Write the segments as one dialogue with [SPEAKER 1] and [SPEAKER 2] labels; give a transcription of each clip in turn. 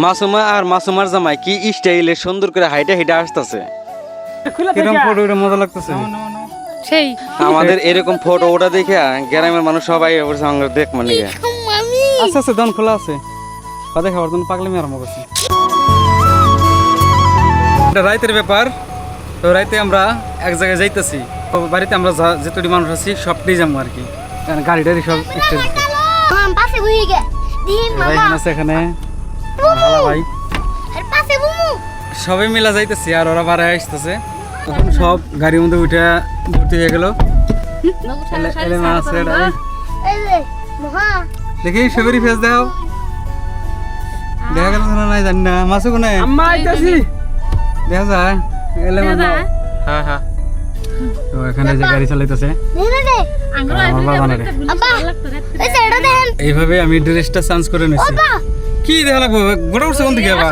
[SPEAKER 1] মাসুমা আর মাসুমার জামাই কি স্টাইলে সুন্দর করে হাইটা হাইটা আসতেছে।
[SPEAKER 2] কিরকম ফটো ওটা মজা লাগতেছে।
[SPEAKER 3] সেই
[SPEAKER 1] আমাদের এরকম ফটো ওটা দেখে গ্রামের মানুষ সবাই সঙ্গে দেখ মানে
[SPEAKER 2] আচ্ছা আচ্ছা দন খোলা আছে কথা খাওয়ার জন্য পাগলামি আরম্ভ করছি। এটা রাইতের ব্যাপার। তো রাইতে আমরা এক জায়গায় যাইতেছি। তো বাড়িতে আমরা যেতটি মানুষ আছি সবটাই যাবো আর কি, কারণ গাড়ি টাড়ি সব আছে এখানে ভাই সবাই মিলা যাইতেছি আর ওরা বাড়ায় আসতেছে। তখন সব গাড়ির মধ্যে উঠে ভর্তি হয়ে গেল। দেখি সবেরই ফেস দেখাও, দেখা গেল না নাই জানি না মাসু কোনে দেখা যায় হ্যাঁ হ্যাঁ। তো এখানে যে গাড়ি চালাইতেছে এইভাবে আমি ড্রেসটা চেঞ্জ করে নিচ্ছি। কি দেখা লাগবো গোটা উঠছে কোন দিকে আবার।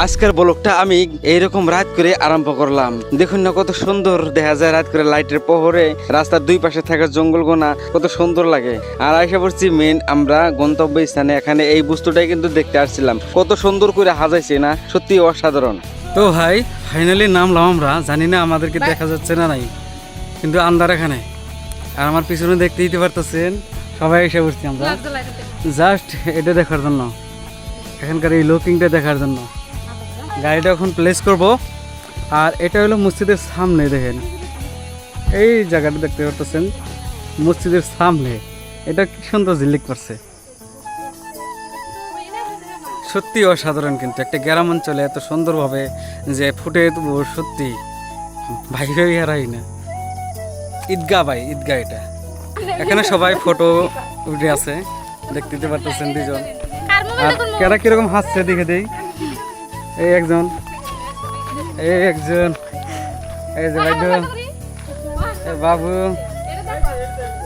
[SPEAKER 1] আজকের ব্লগটা আমি এইরকম রাত করে আরম্ভ করলাম। দেখুন না কত সুন্দর দেখা যায় রাত করে লাইটের প্রহরে রাস্তার দুই পাশে থাকা জঙ্গল গোনা কত সুন্দর লাগে। আর আশা করছি মেন আমরা গন্তব্য স্থানে এখানে এই বস্তুটাই কিন্তু দেখতে আসছিলাম। কত সুন্দর করে সাজাইছে না, সত্যি অসাধারণ।
[SPEAKER 2] তো ভাই ফাইনালি নামলাম আমরা, জানি না আমাদেরকে দেখা যাচ্ছে না নাই, কিন্তু আন্দার এখানে। আর আমার পিছনে দেখতে দিতে পারতেছেন সবাই এসে বসছি আমরা জাস্ট এটা দেখার জন্য, এখানকার এই লুকিংটা দেখার জন্য। গাড়িটা এখন প্লেস করব। আর এটা হলো মসজিদের সামনে, দেখেন এই জায়গাটা দেখতে পারতেছেন মসজিদের সামনে। এটা কি সুন্দর ঝিলিক করছে, সত্যি অসাধারণ। কিন্তু একটা গ্রাম অঞ্চলে এত সুন্দরভাবে যে ফুটে তুলব সত্যি ভাই ভাই হারাই না। ঈদগাহ ভাই ঈদগাহ এটা, এখানে সবাই ফটো উঠে আছে দেখতে পারতেছেন দুজন। আর কেরা কিরকম হাসছে দেখে দেই। এই একজন এই একজন এই যে ভাই বাবু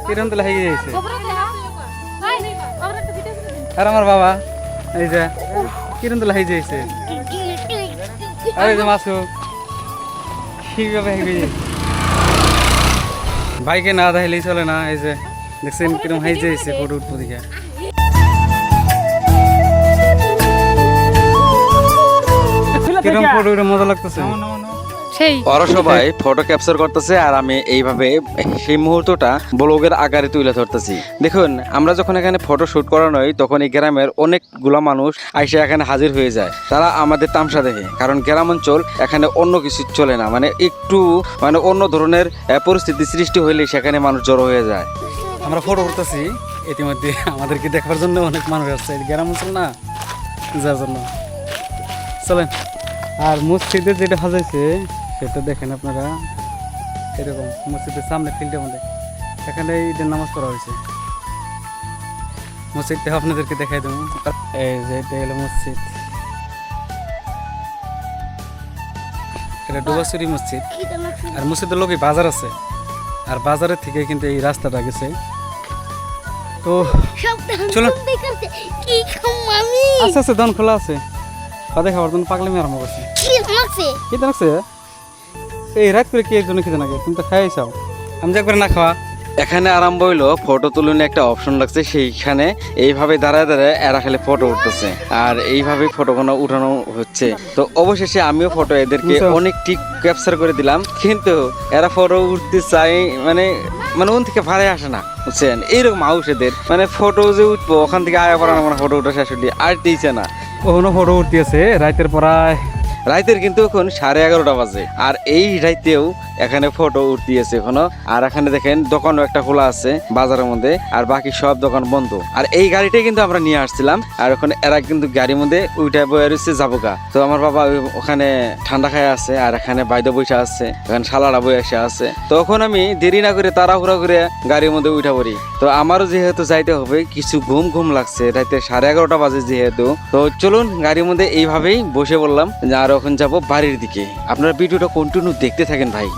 [SPEAKER 2] কিরম তো লাগিয়ে যাইছে। আর আমার বাবা এই যে কিরম তো লাগিয়ে যাইছে। আর এই যে মাসু কিভাবে বাইকে না দেখাইলেই চলে না। এই যে দেখছেন কিরম হাই যাইছে ফটো উঠবো দিকে। কিরম ফটো উঠে মজা লাগতেছে।
[SPEAKER 3] সেই
[SPEAKER 1] ওরা সবাই ফটো ক্যাপচার করতেছে আর আমি এইভাবে সেই মুহূর্তটা ব্লগের আকারে তুলে ধরতেছি। দেখুন আমরা যখন এখানে ফটো শুট করানো হয় তখন এই গ্রামের অনেকগুলা মানুষ আইসে এখানে হাজির হয়ে যায়। তারা আমাদের তামসা দেখে, কারণ গ্রাম অঞ্চল এখানে অন্য কিছু চলে না, মানে একটু মানে অন্য ধরনের পরিস্থিতি সৃষ্টি হইলে সেখানে মানুষ জড়ো হয়ে যায়।
[SPEAKER 2] আমরা ফটো করতেছি, ইতিমধ্যে আমাদেরকে দেখার জন্য অনেক মানুষ আসছে, গ্রাম অঞ্চল না যার জন্য। চলেন। আর মসজিদে যেটা সাজাইছে সেটা দেখেন আপনারা, এরকম মসজিদের সামনে ফিল্ডের মধ্যে এখানে ঈদের নামাজ পড়া হয়েছে। মসজিদটা আপনাদেরকে দেখাই দেবো। এই যে এটা হলো মসজিদ, এটা ডুবাসুরি মসজিদ। আর মসজিদের লোকে বাজার আছে, আর বাজারের থেকে কিন্তু এই রাস্তাটা গেছে। তো চলো আচ্ছা আচ্ছা দন খোলা আছে কথা খাওয়ার জন্য পাগলামি আরম্ভ করছি। কি লাগছে এই রাত করে কি এর জন্য খেতে নাকি? তুমি তো খাই চাও, আমি যা করে না খাওয়া।
[SPEAKER 1] এখানে আরম্ভ হইলো ফটো তুলনে একটা অপশন লাগছে, সেইখানে এইভাবে দাঁড়ায় দাঁড়ায় এরা খালি ফটো উঠতেছে আর এইভাবে ফটোগুলো উঠানো হচ্ছে। তো অবশেষে আমিও ফটো এদেরকে অনেক টিক ক্যাপচার করে দিলাম, কিন্তু এরা ফটো উঠতে চাই মানে মানে ওন থেকে ভাড়ায় আসে না, বুঝছেন? এইরকম হাউস এদের, মানে ফটো যে উঠবো ওখান থেকে আয়া পড়া মানে ফটো উঠা শেষ হলি আর দিয়েছে না।
[SPEAKER 2] ওখানে ফটো উঠতে আছে রাতের প্রায়
[SPEAKER 1] রাইতের কিন্তু এখন 11:30 বাজে, আর এই রাইতেও এখানে ফটো উঠতেছে এখনো। আর এখানে দেখেন দোকানও একটা খোলা আছে বাজারের মধ্যে, আর বাকি সব দোকান বন্ধ। আর এই গাড়িটাই কিন্তু আমরা নিয়ে আসছিলাম, আর ওখানে এরা কিন্তু গাড়ির মধ্যে উঠে বয়ে রয়েছে যাবোগা। তো আমার বাবা ওখানে ঠান্ডা খায় আছে, আর এখানে বাইদে বৈশা আছে, এখানে শালারা বই এসে আছে। তখন আমি দেরি না করে তাড়াহুড়া করে গাড়ির মধ্যে উঠা পড়ি। তো আমারও যেহেতু যাইতে হবে, কিছু ঘুম ঘুম লাগছে, রাইতে 11:30 বাজে যেহেতু। তো চলুন গাড়ির মধ্যে এইভাবেই বসে বললাম যে আর এখন যাবো বাড়ির দিকে। আপনারা ভিডিওটা কন্টিনিউ দেখতে থাকেন ভাই।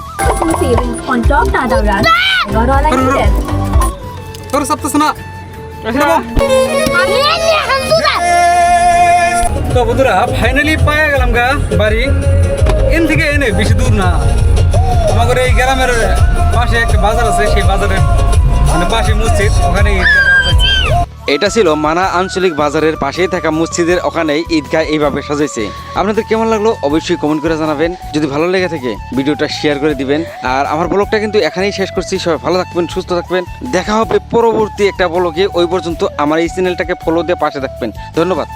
[SPEAKER 2] তো বন্ধুরা ফাইনালি পায়ে গেলাম গা বাড়ি। এন থেকে এনে বেশি দূর না, আমাদের এই গ্রামের পাশে একটা বাজার আছে, সেই বাজারের মানে পাশে মসজিদ, ওখানে
[SPEAKER 1] এটা ছিল মানা আঞ্চলিক বাজারের পাশেই থাকা মসজিদের ওখানেই ঈদগাহ এইভাবে সাজাইছে। আপনাদের কেমন লাগলো অবশ্যই কমেন্ট করে জানাবেন। যদি ভালো লেগে থাকে ভিডিওটা শেয়ার করে দিবেন। আর আমার ব্লগটা কিন্তু এখানেই শেষ করছি। সবাই ভালো থাকবেন, সুস্থ থাকবেন। দেখা হবে পরবর্তী একটা ব্লগে। ওই পর্যন্ত আমার এই চ্যানেলটাকে ফলো দিয়ে পাশে থাকবেন। ধন্যবাদ।